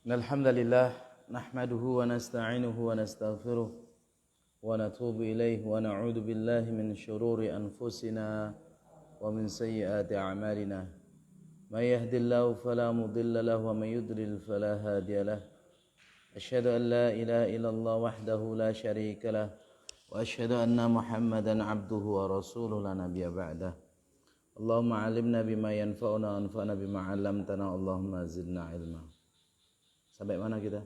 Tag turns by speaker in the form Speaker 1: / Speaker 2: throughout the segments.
Speaker 1: Alhamdulillah nahmaduhu wa nasta'inuhu wa nastaghfiruh wa natubu ilayhi wa na'udzu billahi min syururi anfusina wa min sayyiati a'malina. May yahdihillahu fala mudilla lahu wa may yudlil fala hadiya lahu. Asyhadu an la ilaha illallah wahdahu la syarika lah wa asyhadu anna Muhammadan 'abduhu wa rasuluhu la nabiyya ba'dah. Allahumma 'allimna bima yanfa'una wa anfa'na bima 'allamtana. Allahumma zidna ilma. Sampai mana kita?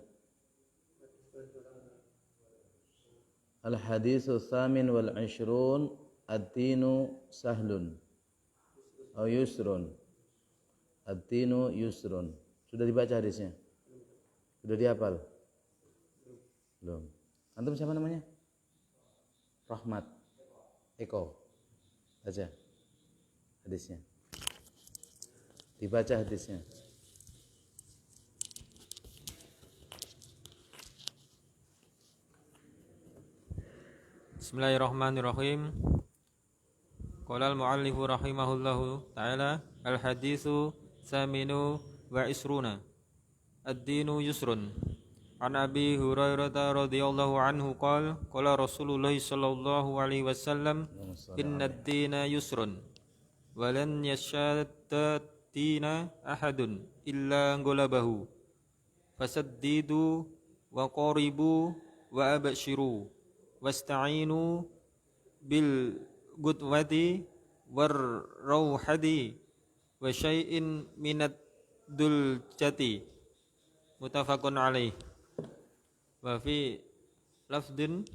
Speaker 1: Al-haditsu tsamin wal 'ishrun ad-dinu sahlun atau yusrun. Ad-dinu yusrun. Sudah dibaca hadisnya? Sudah dihafal? Belum. Antum siapa namanya? Rahmat Eko. Baca hadisnya. Dibaca hadisnya.
Speaker 2: Bismillahirrahmanirrahim. Qala al-muallifu rahimahullahu ta'ala al-haditsu tsaminu wa isruna ad-dinu yusrun. An Abi Hurairah radhiyallahu anhu qala qala Rasulullah sallallahu alaihi wasallam inna ad-dina yusrun wa lan yashadda ad-dina ahadun illa ghalabahu fasaddidu wa qaribu wa abshiru wasta'inu bil gudwati war rauhati wa syai'in minad duljati muttafaqun alaih wa fi lafdin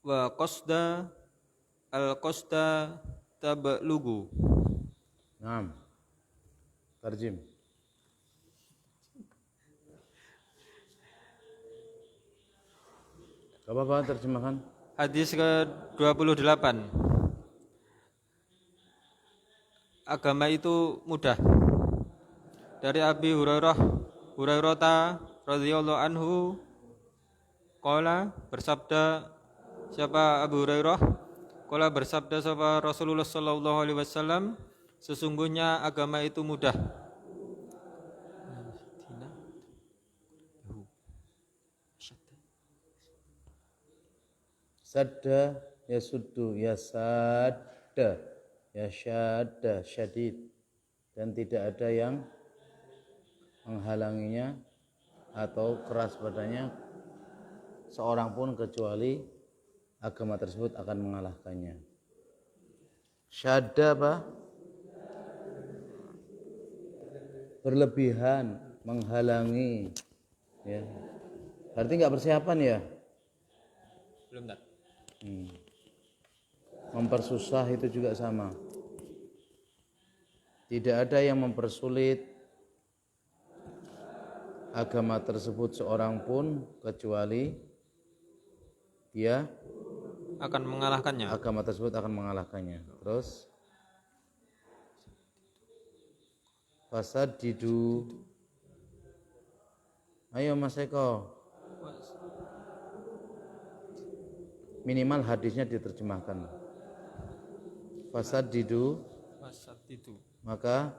Speaker 2: wa qasda al qasda tablugu.
Speaker 1: Naam. Tarjim. Apa terjemahkan?
Speaker 2: Hadis ke-28. Agama itu mudah. Dari Abi Hurairah radhiyallahu anhu qala bersabda siapa Abu Hurairah? Qala bersabda siapa Rasulullah sallallahu alaihi wasallam, sesungguhnya agama itu mudah.
Speaker 1: Sadda yasuddu yasadda yasyadda syadid, dan tidak ada yang menghalanginya atau keras padanya seorang pun kecuali agama tersebut akan mengalahkannya. Syadda apa? Berlebihan, menghalangi, ya. Berarti nggak persiapan ya?
Speaker 2: Belum tak?
Speaker 1: Mempersusah itu juga sama. Tidak ada yang mempersulit agama tersebut seorang pun kecuali dia
Speaker 2: Akan mengalahkannya.
Speaker 1: Agama tersebut akan mengalahkannya. Terus fasaddidu. Ayo Mas Eko. Minimal hadisnya diterjemahkan. Fasaddidu, maka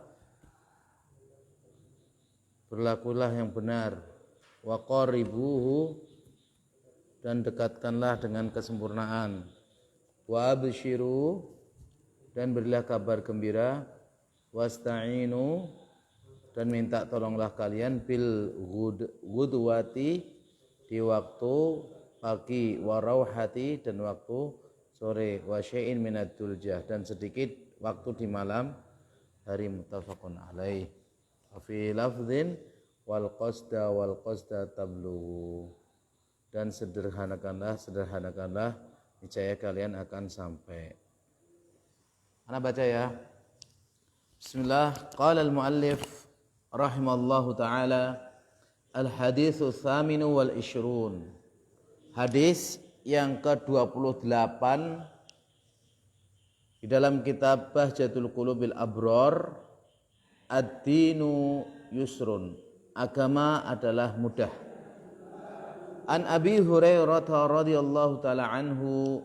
Speaker 1: berlakulah yang benar. Wa qaribuhu, dan dekatkanlah dengan kesempurnaan. Wa abshiru, dan berilah kabar gembira. Wasta'inu, dan minta tolonglah kalian bil ghudwati, di waktu pagi, warauhati, dan waktu sore, wa syai'in minad duljah, dan sedikit waktu di malam hari. Muttafaqun alaih. Wa fi lafdhin wal qasda tablughu, dan sederhanakanlah niscaya kalian akan sampai. Ana baca ya. Bismillah. Qala al-muallif rahimallahu taala al-haditsu tsaminu wal 'ishrun. Hadis yang ke-28 di dalam kitab Bahjatul Qulubil Abror, ad-dinu yusrun, agama adalah mudah. An Abi Hurairah radhiyallahu taala anhu,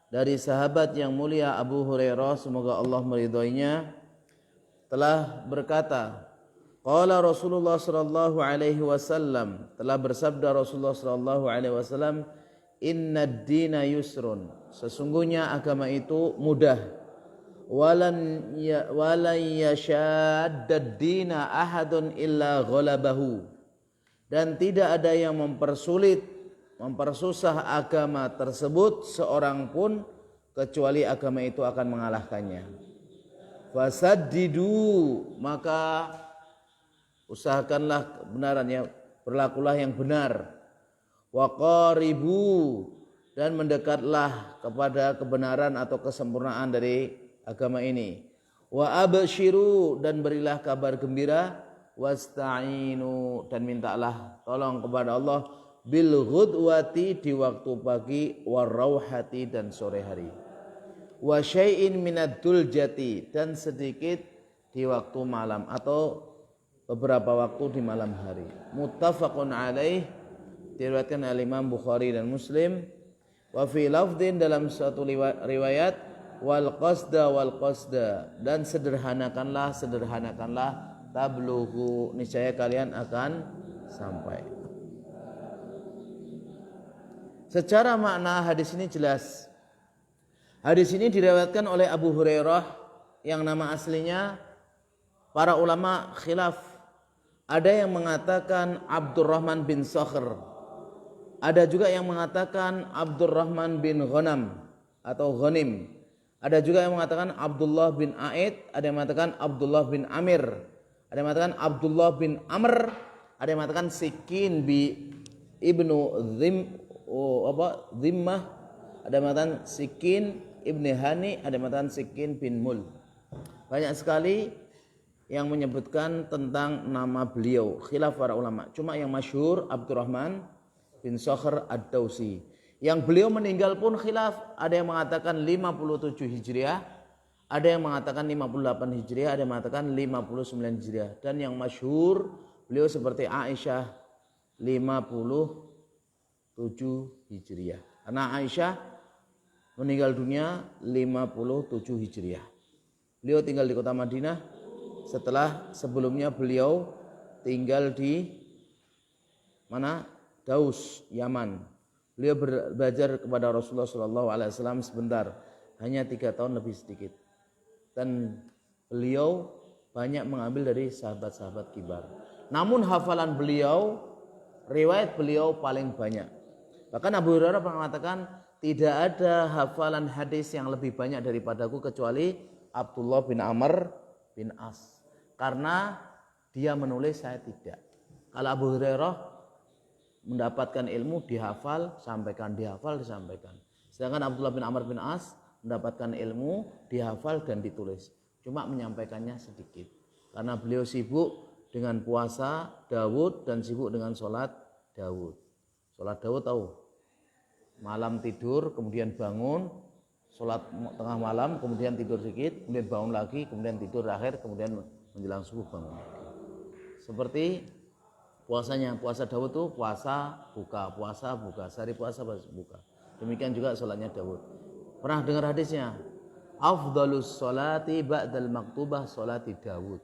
Speaker 1: dari sahabat yang mulia Abu Hurairah, semoga Allah meridhoinya, telah berkata, Qala Rasulullah sallallahu alaihi wasallam, telah bersabda Rasulullah sallallahu alaihi wasallam, innad dina yusrun, sesungguhnya agama itu mudah. Walan yashaddad dina ahadun illa ghalabahu, dan tidak ada yang mempersulit, mempersusah agama tersebut seorang pun kecuali agama itu akan mengalahkannya. Fasaddidu, maka usahakanlah kebenaran, ya, berlakulah yang benar. Wa qaribu, dan mendekatlah kepada kebenaran atau kesempurnaan dari agama ini. Wa abshiru, dan berilah kabar gembira. Wasta'inu, dan mintalah tolong kepada Allah bil ghudwati, di waktu pagi, warauhati, dan sore hari. Wa syai'in minad duljati, dan sedikit di waktu malam atau beberapa waktu di malam hari. Muttafaqun alaih, diriwayatkan oleh Imam Bukhari dan Muslim. Wa fi lafdhin, dalam suatu riwayat, wal qasda, dan sederhanakanlah, tablughu, niscaya kalian akan sampai. Secara makna hadis ini jelas. Hadis ini diriwayatkan oleh Abu Hurairah yang nama aslinya para ulama khilaf. Ada yang mengatakan Abdurrahman bin Sakhr, ada juga yang mengatakan Abdurrahman bin Ghanam atau Ghanim, ada juga yang mengatakan Abdullah bin Aid, ada yang mengatakan Abdullah bin Amir, ada yang mengatakan Abdullah bin Amr, ada yang mengatakan Sikin bi ibnu Zimmah, ada yang mengatakan Sikin ibni Hani, ada yang mengatakan Sikin bin Mul. Banyak sekali yang menyebutkan tentang nama beliau, khilaf para ulama. Cuma yang masyhur Abdurrahman bin Sakhr ad-Dausi. Yang beliau meninggal pun khilaf. Ada yang mengatakan 57 Hijriah, ada yang mengatakan 58 Hijriah, ada yang mengatakan 59 Hijriah. Dan yang masyhur beliau seperti Aisyah 57 Hijriah. Karena Aisyah meninggal dunia 57 Hijriah. Beliau tinggal di kota Madinah setelah sebelumnya beliau tinggal di mana? Daus, Yaman. Beliau belajar kepada Rasulullah SAW sebentar, hanya 3 tahun lebih sedikit. Dan beliau banyak mengambil dari sahabat-sahabat kibar. Namun hafalan beliau, riwayat beliau paling banyak. Bahkan Abu Hurairah pernah mengatakan, tidak ada hafalan hadis yang lebih banyak daripadaku kecuali Abdullah bin Amr bin As. Karena dia menulis, saya tidak. Kalau Abu Hurairah mendapatkan ilmu, dihafal, sampaikan, dihafal, disampaikan. Sedangkan Abdullah bin Amr bin As mendapatkan ilmu, dihafal dan ditulis. Cuma menyampaikannya sedikit. Karena beliau sibuk dengan puasa Daud dan sibuk dengan sholat Daud. Sholat Daud tahu? Malam tidur, kemudian bangun, sholat tengah malam, kemudian tidur sedikit, kemudian bangun lagi, kemudian tidur akhir, kemudian menjelang subuh bangun lagi. Seperti puasanya, puasa Daud itu puasa buka, sehari puasa buka. Demikian juga sholatnya Daud. Pernah dengar hadisnya? Afdalus sholati ba'dal maktubah sholati Daud.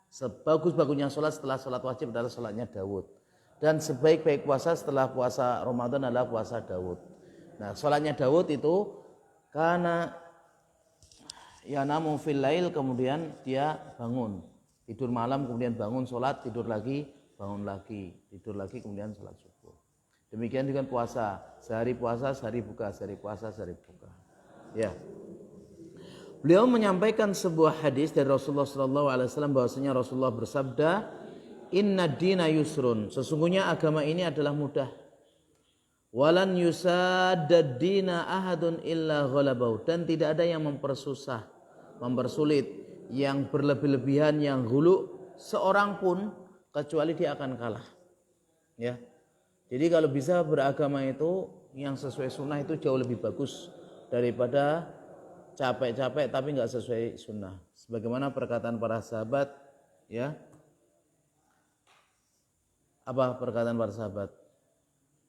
Speaker 1: Sebagus-bagusnya sholat setelah sholat wajib adalah sholatnya Daud. Dan sebaik-baik puasa setelah puasa Ramadan adalah puasa Daud. Nah, sholatnya Daud itu karena yanamu fil lail, kemudian dia bangun, tidur malam, kemudian bangun sholat, tidur lagi, bangun lagi, tidur lagi, kemudian sholat subuh. Demikian dengan puasa, sehari puasa, sehari buka, sehari puasa, sehari buka. Ya. Beliau menyampaikan sebuah hadis dari Rasulullah SAW bahwasanya Rasulullah bersabda, Inna dina yusrun, sesungguhnya agama ini adalah mudah. Walan yusaddad dina ahadun illa ghalabau, dan tidak ada yang mempersusah, mempersulit, yang berlebih-lebihan, yang hulu seorang pun kecuali dia akan kalah. Ya. Jadi kalau bisa beragama itu yang sesuai sunnah itu jauh lebih bagus daripada capek-capek tapi nggak sesuai sunnah. Sebagaimana perkataan para sahabat, ya. Apa perkataan para sahabat?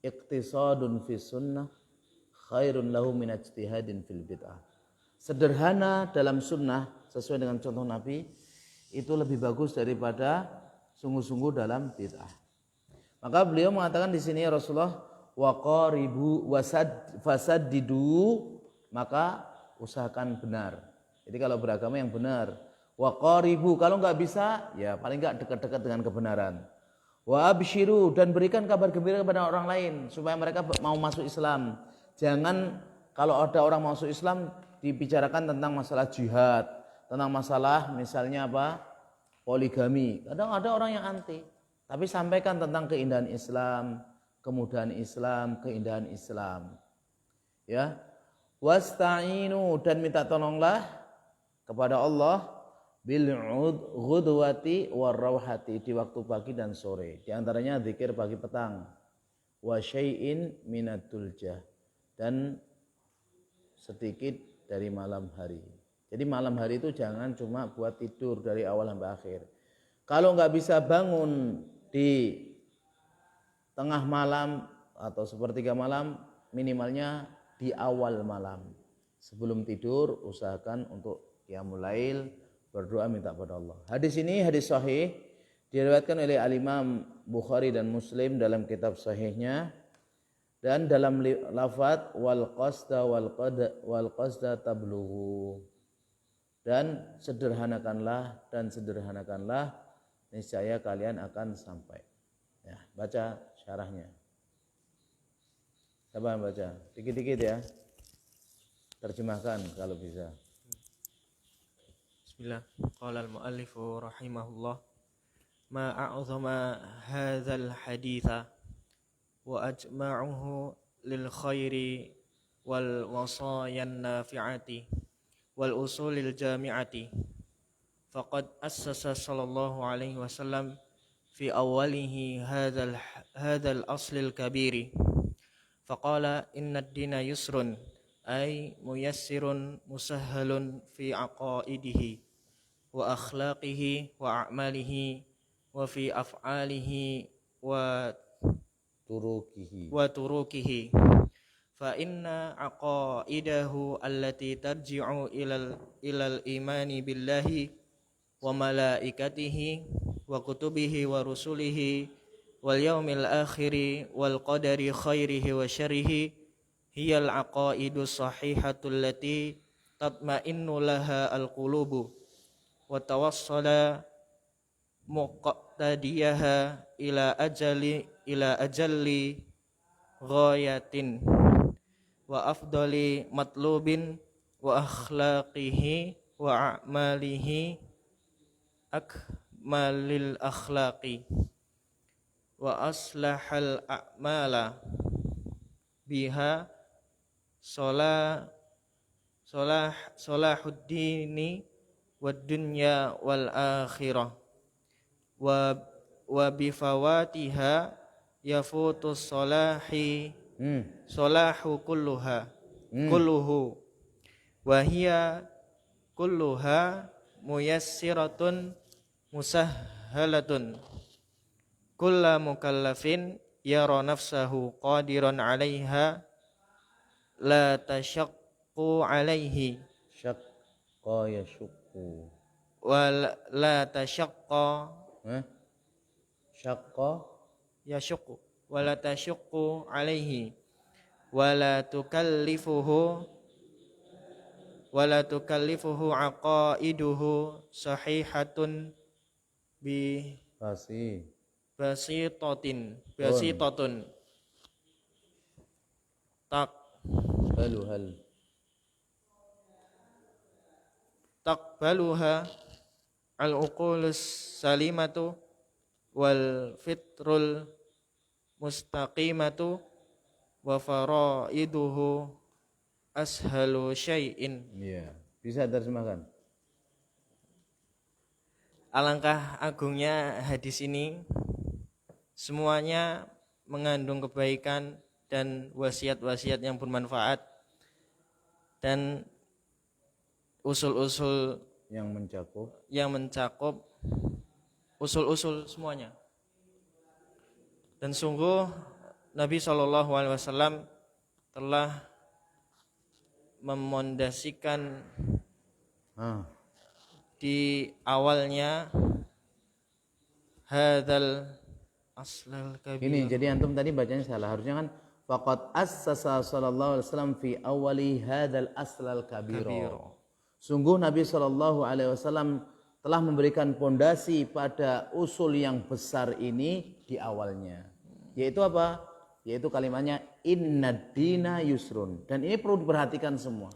Speaker 1: Iqtisadun fi sunnah khairun lahu min ijtihadin fil bid'ah. Sederhana dalam sunnah sesuai dengan contoh Nabi itu lebih bagus daripada sungguh-sungguh dalam bid'ah. Maka beliau mengatakan di sini Rasulullah waqaribu fasaddidu, maka usahakan benar. Jadi kalau beragama yang benar. Waqaribu, kalau enggak bisa ya paling enggak dekat-dekat dengan kebenaran. Wa absyiru, dan berikan kabar gembira kepada orang lain supaya mereka mau masuk Islam. Jangan kalau ada orang masuk Islam dibicarakan tentang masalah jihad, tentang masalah misalnya apa? Poligami. Kadang ada orang yang anti. Tapi sampaikan tentang keindahan Islam, kemudahan Islam, keindahan Islam. Ya. Wasta'inu, dan minta tolonglah kepada Allah bil ghudwati warauhati, di waktu pagi dan sore. Di antaranya zikir pagi petang. Wa syai'in minad duljah, dan sedikit dari malam hari. Jadi malam hari itu jangan cuma buat tidur dari awal sampai akhir. Kalau nggak bisa bangun di tengah malam atau sepertiga malam, minimalnya di awal malam. Sebelum tidur usahakan untuk qiyamul lail, berdoa minta kepada Allah. Hadis ini hadis sahih, diriwayatkan oleh Al-Imam Bukhari dan Muslim dalam kitab sahihnya, dan dalam lafaz wal qasda tablughu, dan sederhanakanlah niscaya kalian akan sampai. Ya, baca syarahnya. Coba baca dikit-dikit ya. Terjemahkan kalau bisa.
Speaker 3: Bismillah. Qala al-muallifu rahimahullah, ma a'zama hadzal haditha wa ajma'uhu lil khairi wal wasayan nafi'ati wal usulil jami'ati. Faqad assasa sallallahu alaihi wasallam fi awwalihi hadzal aslil kabiri. Faqala inna ad-dina yusrun ay muyassirun musahhalun fi aqaidihi wa akhlaqihi wa a'malihi wa fi af'alihi wa turukihi fa inna aqaidahu allati tarji'u ilal imani billahi wa malaikatihi wa kutubihi wa rusulihi wal yaumil akhiri wal qadari khairihi wa syarrihi hiyal aqaidus sahihatul lati tatma'innu laha alqulubu wa tawassala muqtadiyaha ila ajalli ghayatin wa afdali matlubin wa akhlaqihi wa a'malihi akmalil akhlaqi wa aslahal a'mala biha solahuddini wad dunya wal akhirah wa bifawatiha yafutus solahu kulluhu wa hiya kulluha muyassiratun musahhalatun kulla mukallafin yara nafsahu qadiran 'alaiha la tashaqqu 'alaihi
Speaker 1: syaqqa yashqu
Speaker 3: wa la tashaqqa
Speaker 1: syaqqa
Speaker 3: yashqu wa la tashaqqu 'alaihi wa la tukallifuhu aqaiduhu sahihatun bi basitatin taqbaluha al-uqulus salimatu wal fitrul mustaqimatu wa faraiduhu ashalu syai'in.
Speaker 1: Iya, bisa terjemahkan.
Speaker 3: Alangkah agungnya hadis ini, semuanya mengandung kebaikan dan wasiat-wasiat yang bermanfaat dan usul-usul
Speaker 1: yang
Speaker 3: mencakup usul-usul semuanya. Dan sungguh Nabi SAW telah memondasikan di awalnya hadzal aslal kabir.
Speaker 1: Ini jadi antum tadi bacanya salah. Harusnya kan faqad assasa sallallahu alaihi wasallam fi awali hadzal aslal kabir. Sungguh Nabi sallallahu alaihi wasallam telah memberikan pondasi pada usul yang besar ini di awalnya. Yaitu apa? Yaitu kalimatnya innad dina yusrun. Dan ini perlu diperhatikan semua.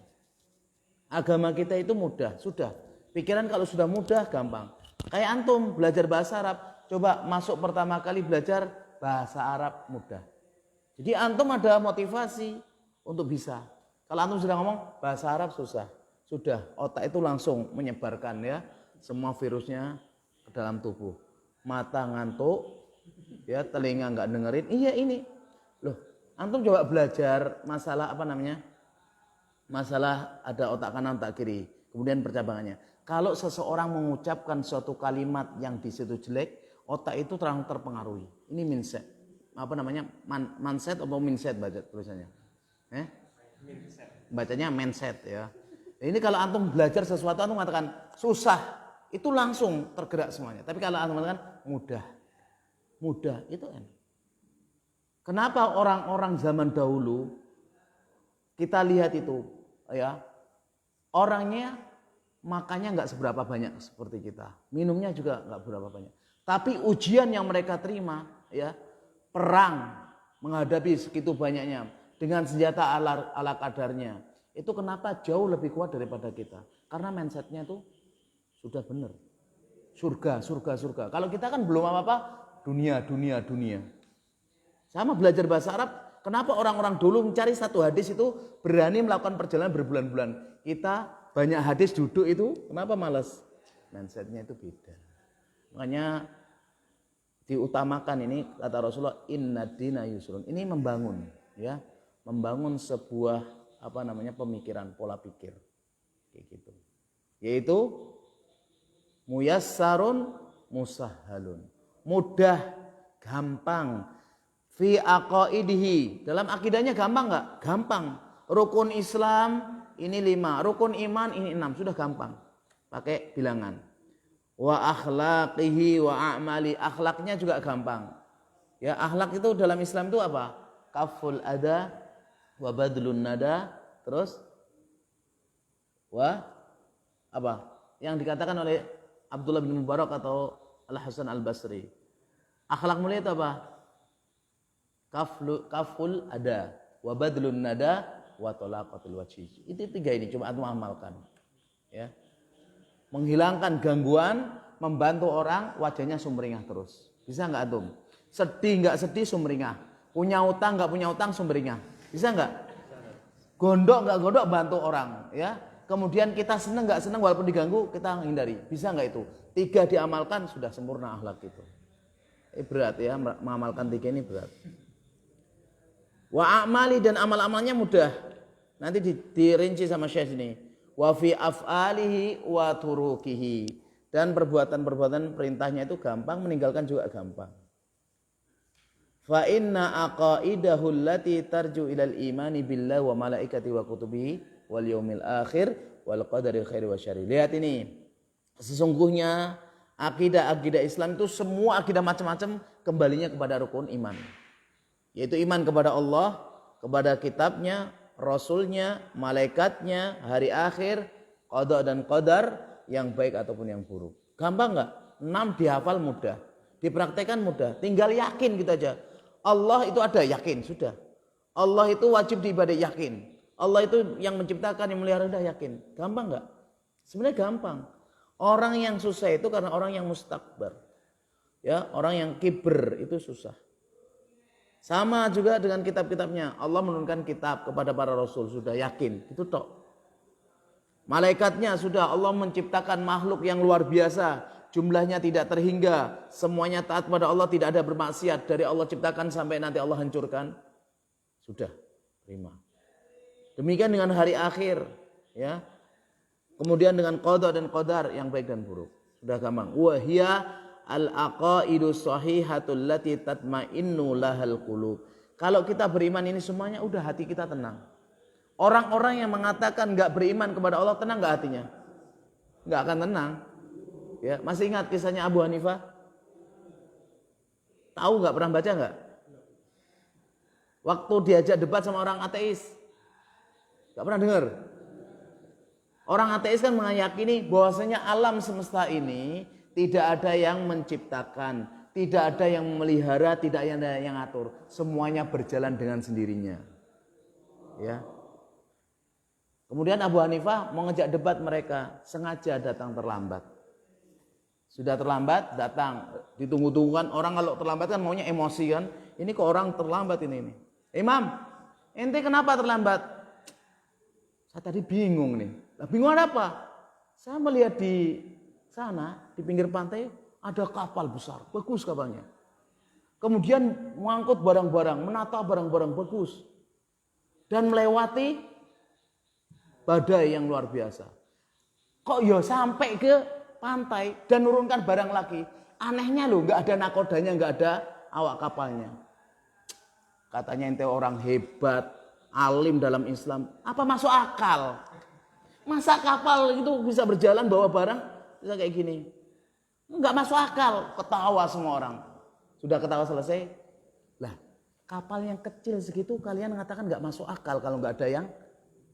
Speaker 1: Agama kita itu mudah, sudah. Pikiran kalau sudah mudah gampang. Kayak antum belajar bahasa Arab, coba masuk pertama kali belajar bahasa Arab mudah. Jadi antum ada motivasi untuk bisa. Kalau antum sudah ngomong bahasa Arab susah. Sudah, otak itu langsung menyebarkan ya semua virusnya ke dalam tubuh. Mata ngantuk, ya telinga nggak dengerin. Iya ini. Loh, antum coba belajar masalah apa namanya? Masalah ada otak kanan, otak kiri. Kemudian percabangannya. Kalau seseorang mengucapkan suatu kalimat yang di situ jelek, otak itu terpengaruhi. Ini mindset. Apa namanya? Mindset atau mindset baca tulisannya? Bacanya mindset ya. Ini kalau antum belajar sesuatu antum mengatakan susah, itu langsung tergerak semuanya. Tapi kalau antum mengatakan mudah. Mudah itu enak. Kenapa orang-orang zaman dahulu kita lihat itu ya, orangnya makannya nggak seberapa banyak seperti kita, minumnya juga nggak berapa banyak. Tapi ujian yang mereka terima, ya, perang menghadapi segitu banyaknya dengan senjata ala kadarnya, itu kenapa jauh lebih kuat daripada kita? Karena mindsetnya itu sudah benar. Surga, surga, surga. Kalau kita kan belum apa-apa, dunia, dunia, dunia. Sama belajar bahasa Arab, kenapa orang-orang dulu mencari satu hadis itu berani melakukan perjalanan berbulan-bulan? Kita banyak hadis duduk itu, kenapa malas? Mindsetnya itu beda. Makanya diutamakan ini kata Rasulullah, inna dina yusrun. Ini membangun, ya, membangun sebuah apa namanya pemikiran, pola pikir, kayak gitu. Yaitu muyassarun musahhalun, mudah, gampang. Fi aqaidihi, dalam akidahnya gampang nggak? Gampang. Rukun Islam ini 5, rukun iman ini 6, sudah gampang. Pakai bilangan. Wa akhlaqihi wa a'mali, akhlaknya juga gampang. Ya, akhlak itu dalam Islam itu apa? Kaful ada wa badlun nada, terus wa apa? Yang dikatakan oleh Abdullah bin Mubarak atau Al-Hasan Al-Basri. Akhlak mulia itu apa? Kaful ada wa badlun nada wa talaqatul wajhi. Itu 3 ini cuma antum amalkan. Ya. Menghilangkan gangguan, membantu orang wajahnya sumringah terus. Bisa enggak antum? Sedih enggak sedih sumringah. Punya utang enggak punya utang sumringah. Bisa enggak? Gondok enggak gondok bantu orang, ya. Kemudian kita senang enggak senang walaupun diganggu kita hindari. Bisa enggak itu? 3 diamalkan sudah sempurna akhlak itu. Berat ya, mengamalkan 3 ini berat. Wa amali, dan amal-amalnya mudah. Nanti dirinci sama Syekh ini. Wa fi af'alihi wa turukihi, dan perbuatan-perbuatan perintahnya itu gampang, meninggalkan juga gampang. Fa inna aqaidahu allati tarju ilal imani billahi wa malaikati wa kutubihi wal yaumil akhir wal qadari khairi wa syarri. Lihat ini. Sesungguhnya akidah Islam itu semua akidah macam-macam kembalinya kepada rukun iman. Yaitu iman kepada Allah, kepada kitabnya, rasulnya, malaikatnya, hari akhir, qada dan qadar, yang baik ataupun yang buruk. Gampang enggak? 6 dihafal mudah, dipraktekkan mudah, tinggal yakin kita aja. Allah itu ada, yakin, sudah. Allah itu wajib diibadai, yakin. Allah itu yang menciptakan, yang melihara, udah yakin. Gampang enggak? Sebenarnya gampang. Orang yang susah itu karena orang yang mustakbar. Ya, orang yang kiber itu susah. Sama juga dengan kitab-kitabnya. Allah menurunkan kitab kepada para rasul, sudah yakin, itu tok. Malaikatnya sudah, Allah menciptakan makhluk yang luar biasa, jumlahnya tidak terhingga, semuanya taat pada Allah, tidak ada bermaksiat, dari Allah ciptakan sampai nanti Allah hancurkan. Sudah, terima. Demikian dengan hari akhir, ya. Kemudian dengan qada dan qadar yang baik dan buruk. Sudah gampang. Wa hiya al-aqaidu sahihatul lati tatma'innu lahal qulub. Kalau kita beriman ini semuanya udah hati kita tenang. Orang-orang yang mengatakan enggak beriman kepada Allah, tenang enggak hatinya? Enggak akan tenang. Ya, masih ingat kisahnya Abu Hanifah? Tahu nggak, pernah baca nggak? Waktu diajak debat sama orang ateis, nggak pernah dengar? Orang ateis kan meyakini bahwasanya alam semesta ini tidak ada yang menciptakan, tidak ada yang memelihara, tidak ada yang ngatur. Semuanya berjalan dengan sendirinya. Ya. Kemudian Abu Hanifah mau ngejak debat mereka, sengaja datang terlambat. Sudah terlambat, datang, ditunggu-tunggukan. Orang kalau terlambat kan maunya emosi kan. Ini kok orang terlambat ini. Imam, ente kenapa terlambat? Saya tadi bingung nih. Nah, bingung apa? Saya melihat di sana, di pinggir pantai, ada kapal besar, bagus kapalnya. Kemudian mengangkut barang-barang, menata barang-barang bagus. Dan melewati badai yang luar biasa. Kok ya sampai ke pantai dan nurunkan barang lagi. Anehnya loh, nggak ada nakodanya, nggak ada awak kapalnya. Katanya ente orang hebat, alim dalam Islam. Apa masuk akal? Masa kapal itu bisa berjalan bawa barang bisa kayak gini? Enggak masuk akal. Ketawa semua orang. Sudah ketawa selesai. Lah, kapal yang kecil segitu kalian mengatakan enggak masuk akal kalau enggak ada yang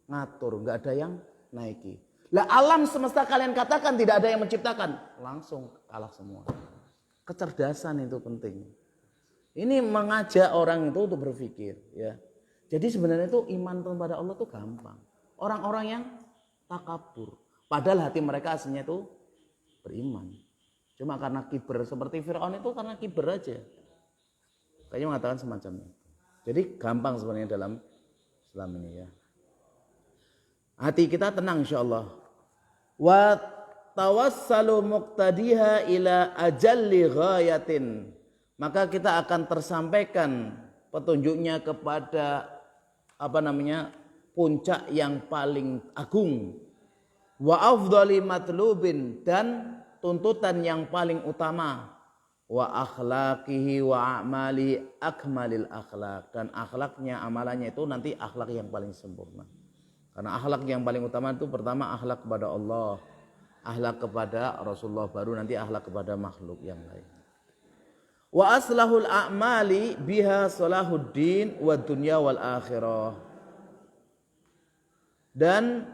Speaker 1: ngatur, enggak ada yang naiki. Lah, alam semesta kalian katakan tidak ada yang menciptakan. Langsung kalah semua. Kecerdasan itu penting. Ini mengajak orang itu untuk berpikir, ya. Jadi sebenarnya itu iman kepada Allah itu gampang. Orang-orang yang takabur, padahal hati mereka aslinya itu beriman. Cuma karena kiber, seperti Fir'aun itu karena kiber aja. Kayaknya mengatakan semacam itu. Jadi gampang sebenarnya dalam Islam ini, ya. Hati kita tenang insyaallah. Wa tawassalu muqtadiha ila ajalli ghayatin. Maka kita akan tersampaikan petunjuknya kepada puncak yang paling agung. Wa afdhali matlubin, dan tuntutan yang paling utama. Wa akhlaqihi wa a'mali akmalil akhlaq, dan akhlaknya, amalannya itu nanti akhlak yang paling sempurna. Karena akhlak yang paling utama itu pertama akhlak kepada Allah, akhlak kepada Rasulullah, baru nanti akhlak kepada makhluk yang lain. Wa aslahul a'mali biha salahuddin wa dunya wal akhirah. Dan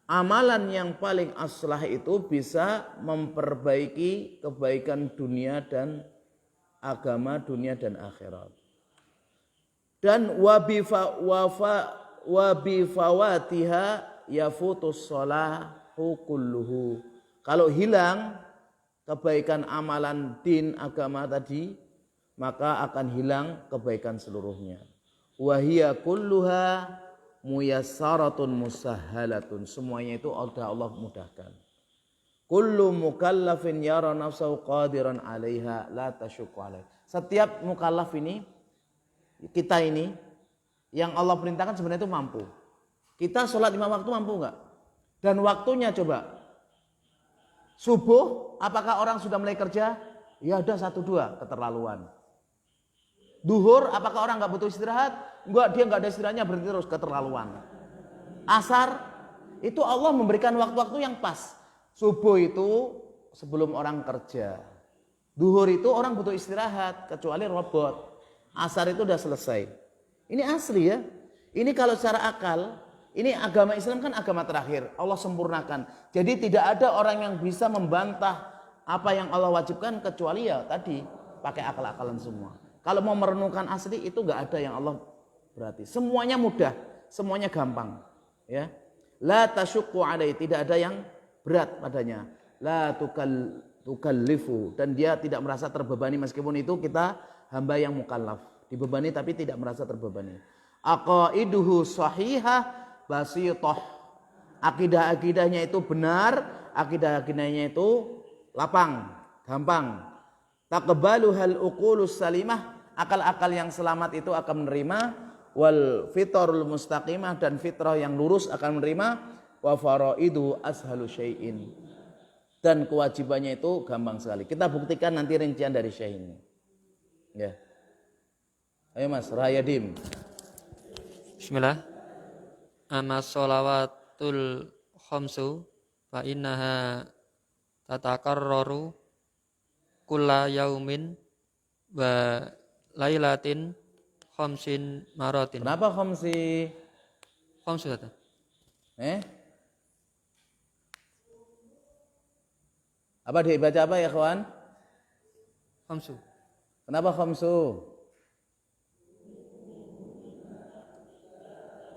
Speaker 1: amalan yang paling aslah itu bisa memperbaiki kebaikan dunia dan agama, dunia dan akhirat. Dan wabifawatiha yafutus salahu kulluhu. Kalau hilang kebaikan amalan din, agama tadi, maka akan hilang kebaikan seluruhnya. Wahia kulluha muyassaratun musahhalatun. Semuanya itu Allah mudahkan. Kullu mukallafin yara nafsahu qadiran 'alaiha la tasyukku 'alaihi. Setiap mukallaf ini, kita ini yang Allah perintahkan sebenarnya itu mampu. Kita sholat 5 waktu mampu enggak? Dan waktunya coba. Subuh, apakah orang sudah mulai kerja? Ya udah 1-2, keterlaluan. Duhur, apakah orang enggak butuh istirahat? Enggak, dia enggak ada istirahatnya, berhenti terus, keterlaluan. Asar, itu Allah memberikan waktu-waktu yang pas. Subuh itu sebelum orang kerja. Duhur itu orang butuh istirahat, kecuali robot. Asar itu udah selesai. Ini asli ya. Ini kalau secara akal, ini agama Islam kan agama terakhir. Allah sempurnakan. Jadi tidak ada orang yang bisa membantah apa yang Allah wajibkan kecuali ya tadi pakai akal-akalan semua. Kalau mau merenungkan asli itu enggak ada yang Allah berarti. Semuanya mudah, semuanya gampang, ya. La tasyukku 'alaihi, tidak ada yang berat padanya. La tukallifu, dan dia tidak merasa terbebani meskipun itu kita hamba yang mukallaf. Dibebani tapi tidak merasa terbebani. Aqaiduhu sahihah basithah. Akidah-akidahnya itu benar, akidah-akidahnya itu lapang, gampang. Taqbaluhal uqulus salimah, akal-akal yang selamat itu akan menerima. Wal fitrul mustaqimah, dan fitrah yang lurus akan menerima. Wa faraidu ashalu syai'in, dan kewajibannya itu gampang sekali. Kita buktikan nanti rincian dari Syekh ini. Ya. Ayo Mas Rayadim.
Speaker 2: Bismillah. Amma sholawatul khamsu fa innaha tatakarraru kulla yaumin
Speaker 3: wa lailatin khamsin maratin.
Speaker 1: Kenapa khamsi?
Speaker 3: Khamsu kata.
Speaker 1: Apa dibaca apa ya kawan?
Speaker 3: Khamsu.
Speaker 1: Kenapa khamsu?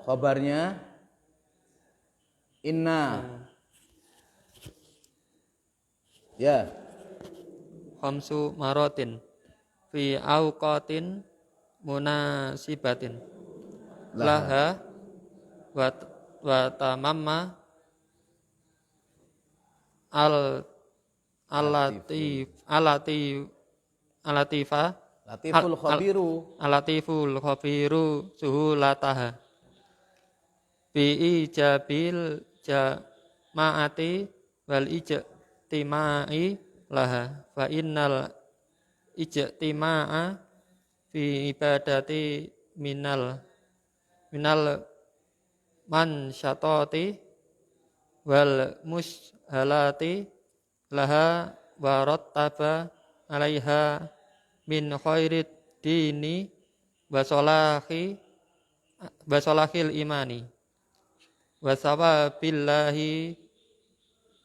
Speaker 1: Khabarnya inna. Ya.
Speaker 3: Khamsu maratin fi awqatin munasibatin laha wa tamamma alatifa
Speaker 1: Latiful khabiru.
Speaker 3: alatiful khabiru suhulataha bi ijabil jama'ati wal ijtimai laha fa innal ijtima'a fi ibadati minal mansyatati wal mushalati laha wa rattaba alaiha min khairid dini wa salahil imani wa sawabillahi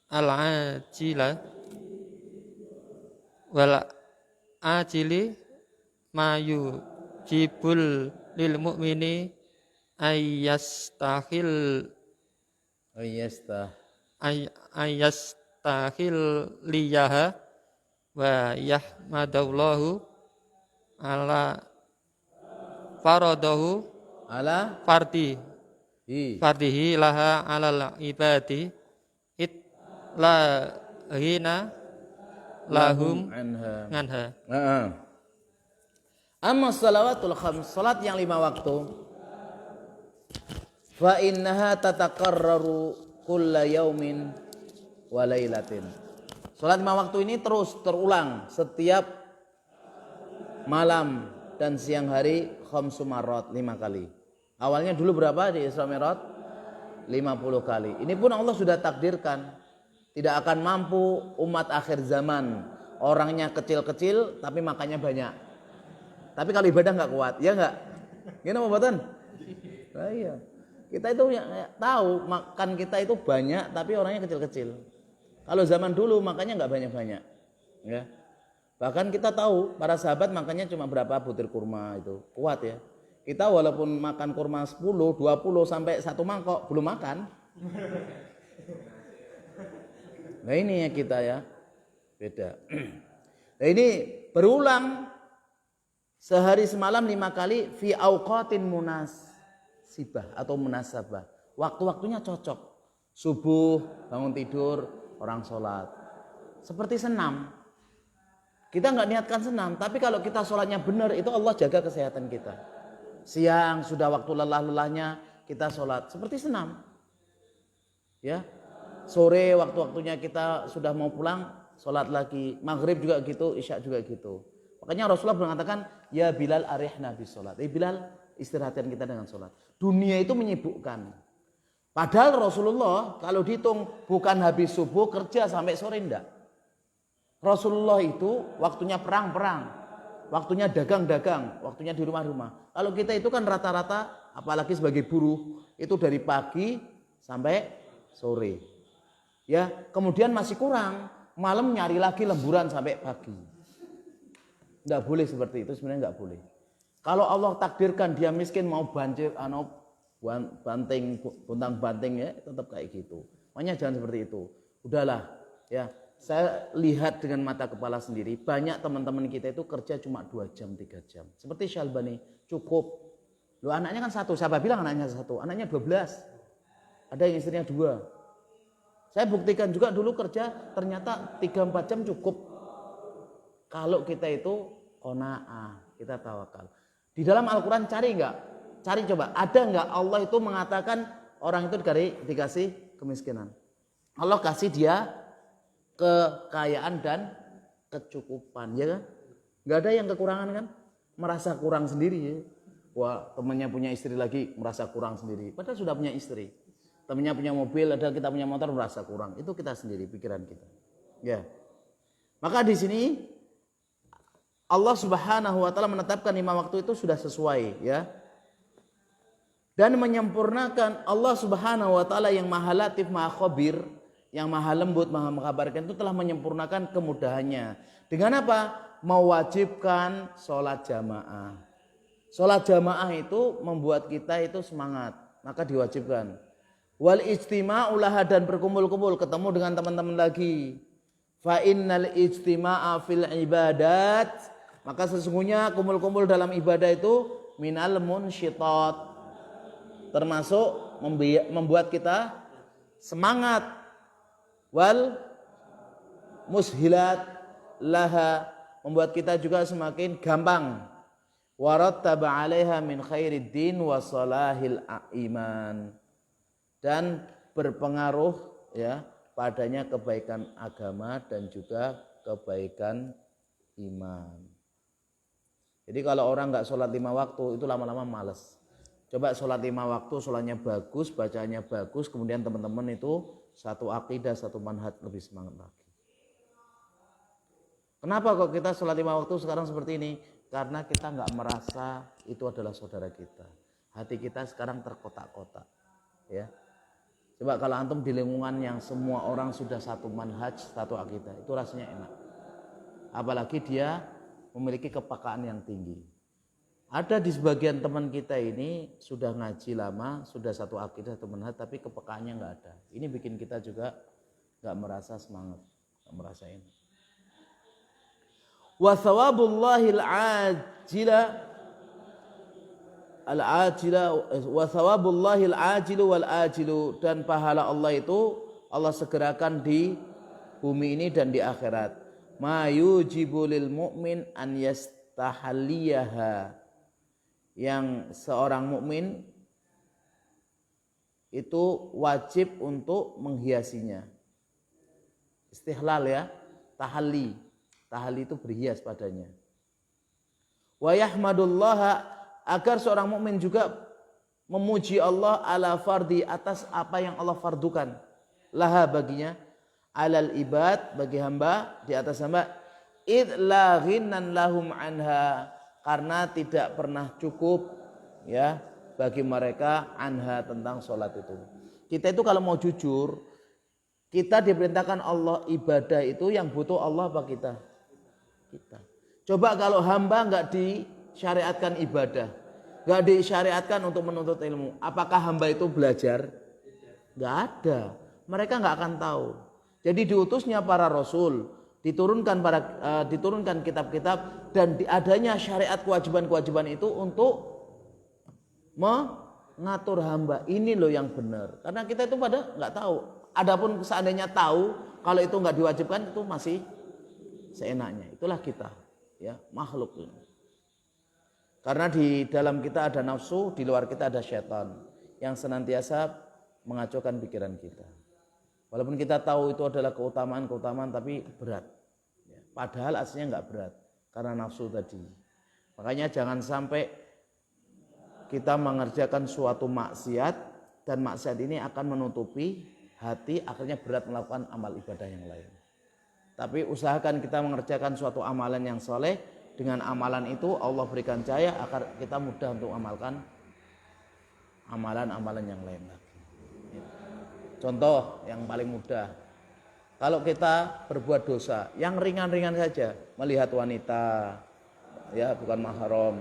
Speaker 3: al-ajila wal ajili mayu jibul lil mu'mini ayyastahil liyaha wa yahmadallahu ala faradahu
Speaker 1: Ala
Speaker 3: fardihi laha alal ibadi lahina lahum nganha.
Speaker 1: Amma salawatul khams, salat yang 5 waktu, fa innaha tataqarraru kulla yaumin wa lailatin. Salat 5 waktu ini terus terulang setiap malam dan siang hari, khamsu marrat, 5 kali. Awalnya dulu berapa di Isra Mi'raj? 50 kali. Ini pun Allah sudah takdirkan. Tidak akan mampu umat akhir zaman. Orangnya kecil-kecil tapi makannya banyak. Tapi kalau ibadah nggak kuat, ya nggak? Gimana pembuatan? Nah, iya. Kita itu tahu makan kita itu banyak tapi orangnya kecil-kecil. Kalau zaman dulu makannya nggak banyak-banyak. Ya. Bahkan kita tahu para sahabat makannya cuma berapa butir kurma itu. Kuat ya. Kita walaupun makan kurma 10, 20 sampai 1 mangkok belum makan. Nah ini ya kita ya, beda. Nah ini berulang sehari semalam 5 kali fi auqatin munasibah atau munasabah. Waktu-waktunya cocok. Subuh, bangun tidur, orang sholat. Seperti senam. Kita nggak niatkan senam, tapi kalau kita sholatnya benar itu Allah jaga kesehatan kita. Siang sudah waktu lelah-lelahnya kita sholat seperti senam. Ya. Sore waktu-waktunya kita sudah mau pulang, sholat lagi. Maghrib juga gitu, isya juga gitu. Makanya Rasulullah mengatakan, ya Bilal arihna bis sholat. Bilal, istirahatkan kita dengan sholat. Dunia itu menyibukkan. Padahal Rasulullah kalau dihitung bukan habis subuh kerja sampai sore, enggak. Rasulullah itu waktunya perang-perang, waktunya dagang-dagang, waktunya di rumah-rumah. Kalau kita itu kan rata-rata, apalagi sebagai buruh, itu dari pagi sampai sore. Ya, kemudian masih kurang, malam nyari lagi lemburan sampai pagi. Enggak boleh seperti itu, sebenarnya enggak boleh. Kalau Allah takdirkan dia miskin mau banjir, banting, buntang banting ya, tetap kayak gitu. Makanya jangan seperti itu. Udahlah, ya. Saya lihat dengan mata kepala sendiri, banyak teman-teman kita itu kerja cuma 2 jam, 3 jam. Seperti Syalbani, cukup. Loh anaknya kan 1, siapa bilang anaknya 1? Anaknya 12. Ada yang istrinya 2. Saya buktikan juga dulu kerja ternyata 3-4 jam cukup. Kalau kita itu qanaah, kita tawakal. Di dalam Al-Quran cari enggak? Cari coba, ada enggak Allah itu mengatakan orang itu dikasih kemiskinan. Allah kasih dia kekayaan dan kecukupan, ya kan? Enggak ada yang kekurangan kan? Merasa kurang sendiri ya. Wah, temannya punya istri lagi merasa kurang sendiri. Padahal sudah punya istri. Temannya punya mobil, ada kita punya motor merasa kurang. Itu kita sendiri, pikiran kita. Ya. Maka di sini Allah Subhanahu wa taala menetapkan 5 waktu itu sudah sesuai ya. Dan menyempurnakan Allah Subhanahu wa taala yang Maha Latif, Maha Khabir, yang Maha Lembut, Maha Mengkabarkan itu telah menyempurnakan kemudahannya. Dengan apa? Mewajibkan sholat jamaah. Sholat jamaah itu membuat kita itu semangat, maka diwajibkan. Wal ijtima'u laha, dan berkumpul-kumpul, ketemu dengan teman-teman lagi. Fa innal ijtima'a fil ibadat, maka sesungguhnya kumpul-kumpul dalam ibadah itu minal munsyitat, termasuk membuat kita semangat. Wal mushilat laha, membuat kita juga semakin gampang. Warattaba 'alaiha min khairid din wa salahil iman, dan berpengaruh ya padanya kebaikan agama dan juga kebaikan iman. Jadi kalau orang nggak sholat 5 waktu itu lama-lama males. Coba sholat 5 waktu, sholatnya bagus, bacaannya bagus, kemudian teman-teman itu satu akidah, satu manhaj, lebih semangat lagi. Kenapa kok kita sholat 5 waktu sekarang seperti ini? Karena kita nggak merasa itu adalah saudara kita. Hati kita sekarang terkotak-kotak. Ya. Coba kalau antum di lingkungan yang semua orang sudah satu manhaj, satu akidah, itu rasanya enak. Apalagi dia memiliki kepekaan yang tinggi. Ada di sebagian teman kita ini sudah ngaji lama, sudah satu akidah, satu manhaj, tapi kepekaannya nggak ada. Ini bikin kita juga nggak merasa semangat, nggak merasa enak. Wa thawabullahil ajila wa thawabullahil ajilu wal ajilu, dan pahala Allah itu Allah segerakan di bumi ini dan di akhirat. Ma yujibu lil mu'min an yastahalliyaha, yang seorang mukmin itu wajib untuk menghiasinya. Istihlal ya, tahalli. Tahalli itu berhias padanya. Wa yahmadullaha, agar seorang mukmin juga memuji Allah ala fardi, atas apa yang Allah fardukan. Laha, baginya, alal ibad, bagi hamba, di atas hamba, id la ghinan lahum anha, karena tidak pernah cukup ya bagi mereka anha, tentang sholat itu. Kita itu kalau mau jujur, kita diperintahkan Allah ibadah itu yang butuh Allah apa kita? Kita. Coba kalau hamba nggak disyariatkan ibadah, nggak disyariatkan untuk menuntut ilmu, apakah hamba itu belajar? Nggak ada. Mereka nggak akan tahu. Jadi diutusnya para rasul, diturunkan kitab-kitab, dan adanya syariat kewajiban-kewajiban itu untuk mengatur hamba. Ini loh yang benar. Karena kita itu pada nggak tahu. Adapun seandainya tahu, kalau itu nggak diwajibkan itu masih seenaknya. Itulah kita, ya, makhluk ini. Karena di dalam kita ada nafsu, di luar kita ada syaitan yang senantiasa mengacaukan pikiran kita. Walaupun kita tahu itu adalah keutamaan, tapi berat. Ya, padahal aslinya nggak berat karena nafsu tadi. Makanya jangan sampai kita mengerjakan suatu maksiat, dan maksiat ini akan menutupi hati, akhirnya berat melakukan amal ibadah yang lain. Tapi usahakan kita mengerjakan suatu amalan yang soleh. Dengan amalan itu Allah berikan cahaya agar kita mudah untuk amalkan amalan-amalan yang lain lagi. Contoh yang paling mudah, kalau kita berbuat dosa yang ringan-ringan saja, melihat wanita ya bukan mahram,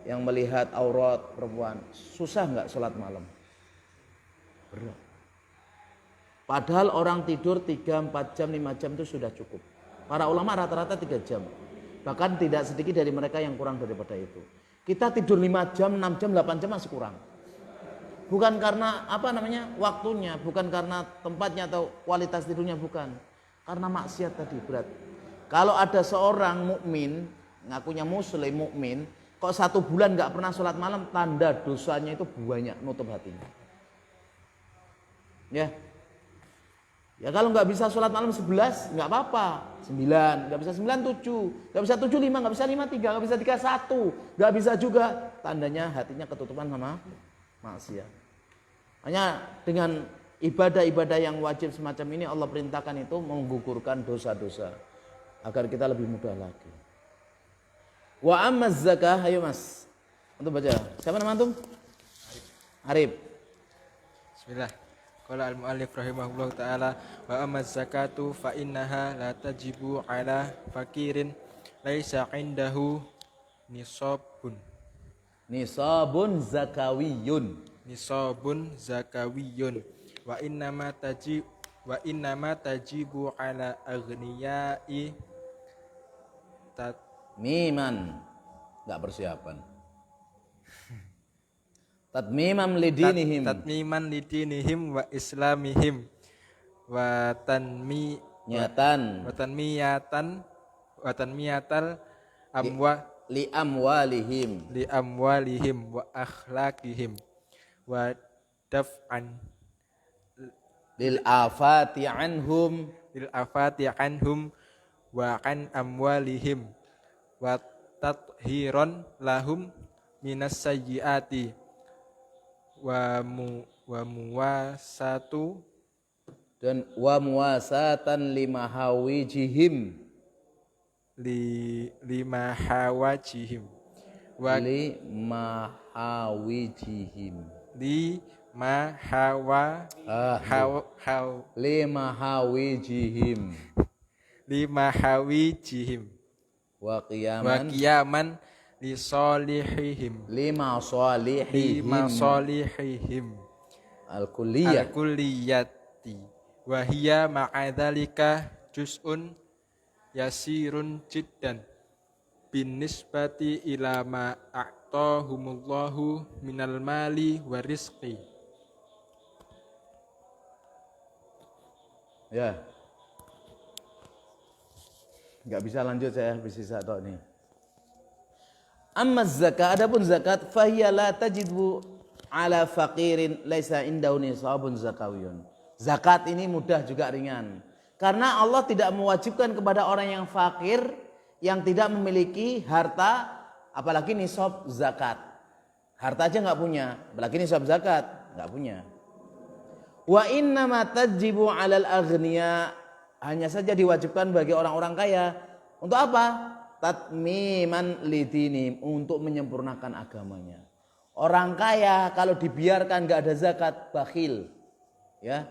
Speaker 1: yang melihat aurat perempuan, susah nggak sholat malam? Berat. Padahal orang tidur 3, 4 jam, 5 jam itu sudah cukup. Para ulama rata-rata 3 jam. Bahkan tidak sedikit dari mereka yang kurang daripada itu. Kita tidur 5 jam, 6 jam, 8 jam masih kurang. Bukan karena waktunya, bukan karena tempatnya atau kualitas tidurnya, bukan. Karena maksiat tadi berat. Kalau ada seorang mukmin, ngakunya muslim, mukmin, kok 1 bulan nggak pernah sholat malam, tanda dosanya itu banyak, nutup hatinya. Ya kalau nggak bisa sholat malam 11, nggak apa-apa. 9, nggak bisa 9, 7, nggak bisa 7, 5, nggak bisa 5, 3, nggak bisa 3, 1, nggak bisa juga. Tandanya hatinya ketutupan sama maksiat. Hanya dengan ibadah-ibadah yang wajib semacam ini Allah perintahkan itu menggugurkan dosa-dosa agar kita lebih mudah lagi. Wa amma zakah, ayo Mas. Untuk baca. Siapa nama antum? Arif.
Speaker 4: Bismillah. Qala al-muallif rahimahullah taala wa amma zakatu fa innaha la tajibu ala fakirin laisa indahu nisabun.
Speaker 1: Nisabun zakawiyun.
Speaker 4: Nisabun zakawiyun wa innama tajibu ala aghniyai
Speaker 1: Miman. Enggak persiapan. Tatmimam lidinihim.
Speaker 4: tatmiman lidinihim wa islamihim wa
Speaker 1: Nyatan.
Speaker 4: tanmiyatal amwa
Speaker 1: Li amwalihim.
Speaker 4: li amwalihim wa akhlaqihim wa daf'an
Speaker 1: Lil afati anhum.
Speaker 4: lil afati anhum wa an amwalihim wa tathiron lahum minas sayyiati wa muwasatu
Speaker 1: Dan wa muwasatan limahawijihim.
Speaker 4: lima hawajihim wa
Speaker 1: Limahawijihim.
Speaker 4: lima hawa
Speaker 1: Limahawijihim.
Speaker 4: lima hawijihim
Speaker 1: Wa
Speaker 4: wa
Speaker 1: qiyaman.
Speaker 4: qiyaman li solihihim
Speaker 1: Lima salihihim.
Speaker 4: lima solihihim
Speaker 1: Al-kulliyah.
Speaker 4: al-kulliyati wa hiya ma'adzalika juz'un yasirun jiddan bin nisbati ila ma a'tahumullahu minal mali wa rizqi.
Speaker 1: Ya. Enggak bisa lanjut, saya habis sisa tok nih. Amma zakat, adapun zakat fahiya la tajibu ala faqirin laisa indahu nisabun zakawiyun. Zakat ini mudah juga ringan. Karena Allah tidak mewajibkan kepada orang yang fakir yang tidak memiliki harta apalagi nisab zakat. Harta aja enggak punya, apalagi nisab zakat, enggak punya. Wa inna ma tajibu 'alal aghniya, hanya saja diwajibkan bagi orang-orang kaya. Untuk apa? Tatmiman lidinim, untuk menyempurnakan agamanya. Orang kaya kalau dibiarkan enggak ada zakat, bakhil. Ya.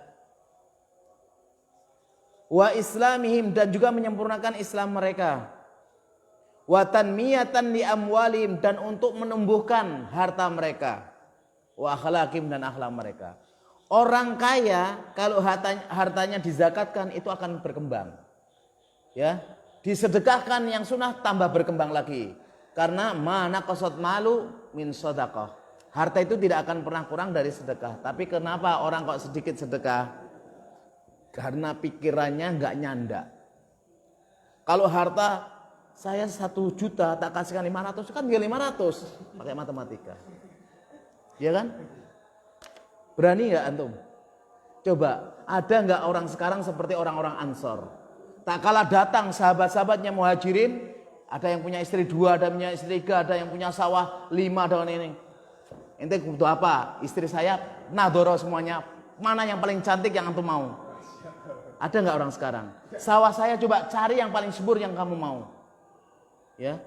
Speaker 1: Wa islamihim, dan juga menyempurnakan Islam mereka. Wa tanmiyatan li amwalihim, dan untuk menumbuhkan harta mereka. Wa akhlaqihim, dan akhlak mereka. Orang kaya kalau hartanya dizakatkan itu akan berkembang. Ya, disedekahkan yang sunnah tambah berkembang lagi. Karena mana qasad malu min shadaqah. Harta itu tidak akan pernah kurang dari sedekah. Tapi kenapa orang kok sedikit sedekah? Karena pikirannya enggak nyanda. Kalau harta saya 1 juta tak kasihkan 500 kan dia 500 pakai matematika. Ya kan? Berani enggak antum? Coba, ada enggak orang sekarang seperti orang-orang Ansor? Tak kalah datang sahabat-sahabatnya Muhajirin, ada yang punya istri 2, ada yang punya istri 3, ada yang punya sawah 5 dengan ini. Ente butuh apa? Istri saya nadoro semuanya. Mana yang paling cantik yang antum mau? Ada enggak orang sekarang? Sawah saya coba cari yang paling subur yang kamu mau. Ya.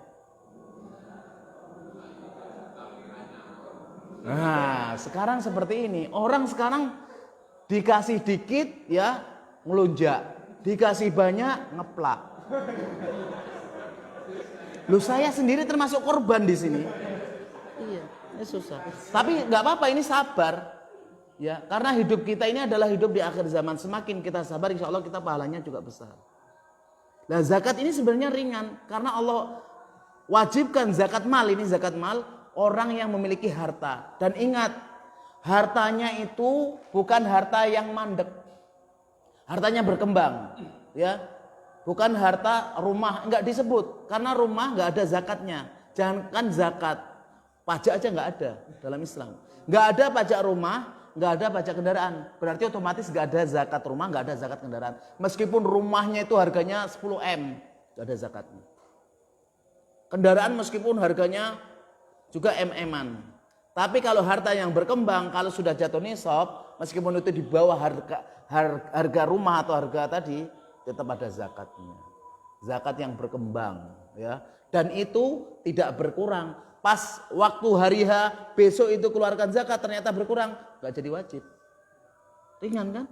Speaker 1: Nah, sekarang seperti ini. Orang sekarang dikasih dikit ya ngelunjak, dikasih banyak ngeplak. Lu saya sendiri termasuk korban di sini. Iya, ini susah. Tapi nggak apa-apa, ini sabar. Ya, karena hidup kita ini adalah hidup di akhir zaman. Semakin kita sabar, insya Allah kita pahalanya juga besar. Nah, zakat ini sebenarnya ringan karena Allah wajibkan zakat mal. Ini zakat mal orang yang memiliki harta. Dan ingat, hartanya itu bukan harta yang mandek. Hartanya berkembang, ya. Bukan harta rumah, enggak disebut karena rumah enggak ada zakatnya. Jangankan zakat, pajak aja enggak ada dalam Islam. Enggak ada pajak rumah, enggak ada pajak kendaraan. Berarti otomatis enggak ada zakat rumah, enggak ada zakat kendaraan. Meskipun rumahnya itu harganya 10 M, enggak ada zakatnya. Kendaraan meskipun harganya juga MM-an. Tapi kalau harta yang berkembang, kalau sudah jatuh nisab, meskipun itu di bawah harga rumah atau harga tadi, tetap ada zakatnya. Zakat yang berkembang, ya. Dan itu tidak berkurang. Pas waktu hari H besok itu keluarkan zakat ternyata berkurang, nggak jadi wajib. Ringan kan?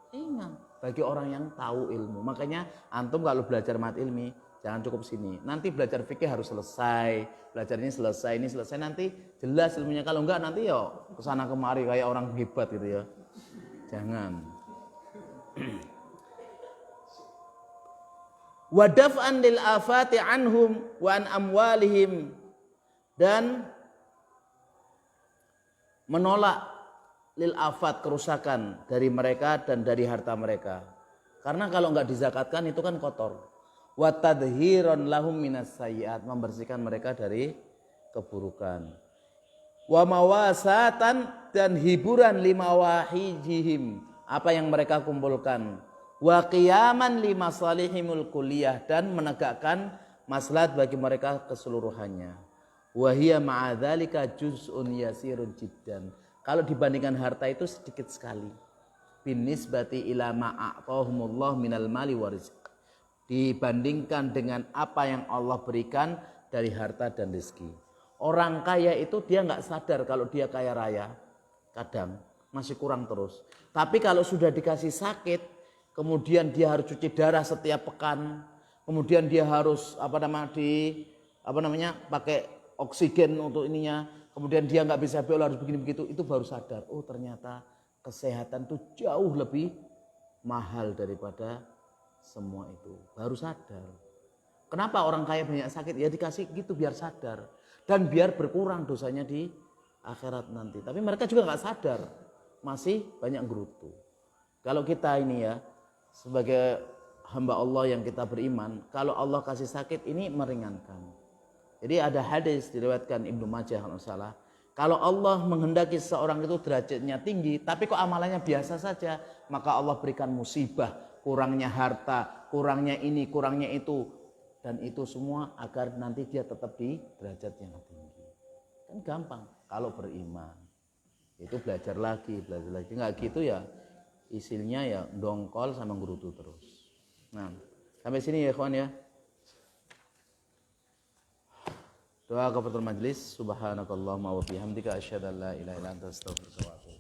Speaker 1: Ringan bagi orang yang tahu ilmu. Makanya antum kalau belajar mat ilmi jangan cukup sini. Nanti belajar fikih harus selesai, belajar ini selesai, nanti jelas ilmunya. Kalau enggak nanti ya kesana kemari kayak orang hebat gitu ya. Jangan. Wadaf'an lil afati anhum wa an amwalihim, dan menolak lil afat, kerusakan dari mereka dan dari harta mereka. Karena kalau enggak dizakatkan itu kan kotor. Wa tadhiran lahum minas sayyiat, membersihkan mereka dari keburukan. Wa mawasatan, dan hiburan lima wahijihim, apa yang mereka kumpulkan. Wa qiyaman lima salihimul kulliyah, dan menegakkan maslahat bagi mereka keseluruhannya. Wa hiya ma'adzalika juz'un yasirun jiddan. Kalau dibandingkan harta itu sedikit sekali. Binisbati ila ma'atahumullah minal mali wa rizq. Dibandingkan dengan apa yang Allah berikan dari harta dan rezeki. Orang kaya itu dia nggak sadar kalau dia kaya raya, kadang masih kurang terus. Tapi kalau sudah dikasih sakit, kemudian dia harus cuci darah setiap pekan, kemudian dia harus pakai oksigen untuk ininya, kemudian dia nggak bisa bela, harus begini begitu, itu baru sadar. Oh ternyata kesehatan itu jauh lebih mahal daripada semua itu. Baru sadar. Kenapa orang kaya banyak sakit? Ya dikasih gitu biar sadar. Dan biar berkurang dosanya di akhirat nanti. Tapi mereka juga nggak sadar. Masih banyak gerutu. Kalau kita ini ya, sebagai hamba Allah yang kita beriman, kalau Allah kasih sakit ini meringankan. Jadi ada hadis diriwayatkan Ibnu Majah kalau salah. Kalau Allah menghendaki seseorang itu derajatnya tinggi, tapi kok amalannya biasa saja, maka Allah berikan musibah, kurangnya harta, kurangnya ini, kurangnya itu, dan itu semua agar nanti dia tetap di derajat yang tinggi. Kan gampang kalau beriman. Itu belajar lagi. Nggak gitu ya, isinya ya dongkol sama gerutu terus. Nah, sampai sini ya ikhwan ya. Doa kepada majelis. Subhanakallahumma wa bihamdika asyhadu an la ilaha illa anta astaghfiruka wa atubu ilaik.